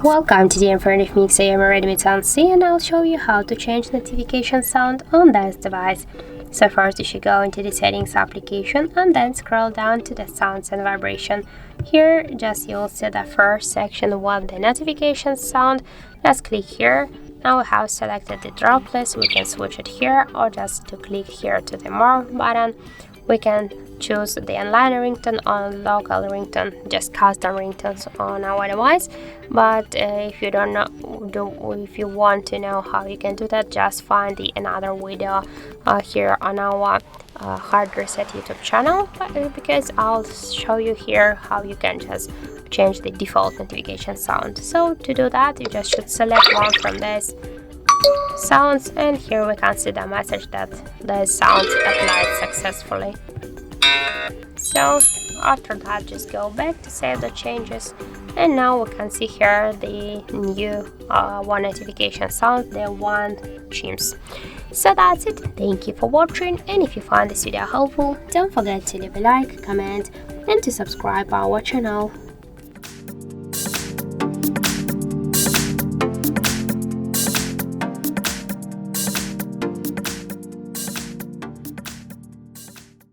Welcome, today in front of me XIAOMI Redmi 10C, and I'll show you how to change notification sound on this device. So first you should go into the settings application and then scroll down to the sounds and vibration. Here just you'll see the first section with the notification sound. Just click here. Now we have selected the drop list. We can switch it here, or just to click here to the more button. We can choose the online ringtone or local ringtone, just custom ringtones on our device. But if you don't know, if you want to know how you can do that, just find another video here on our Hard Reset YouTube channel, because I'll show you here how you can just change the default notification sound. So to do that, you just should select one from this sounds, and here we can see the message that the sounds applied successfully. So after that, just go back to save the changes, and now we can see here the new one notification sound, the one chimes. So that's it. Thank you for watching, and if you find this video helpful, don't forget to leave a like, comment, and to subscribe our channel.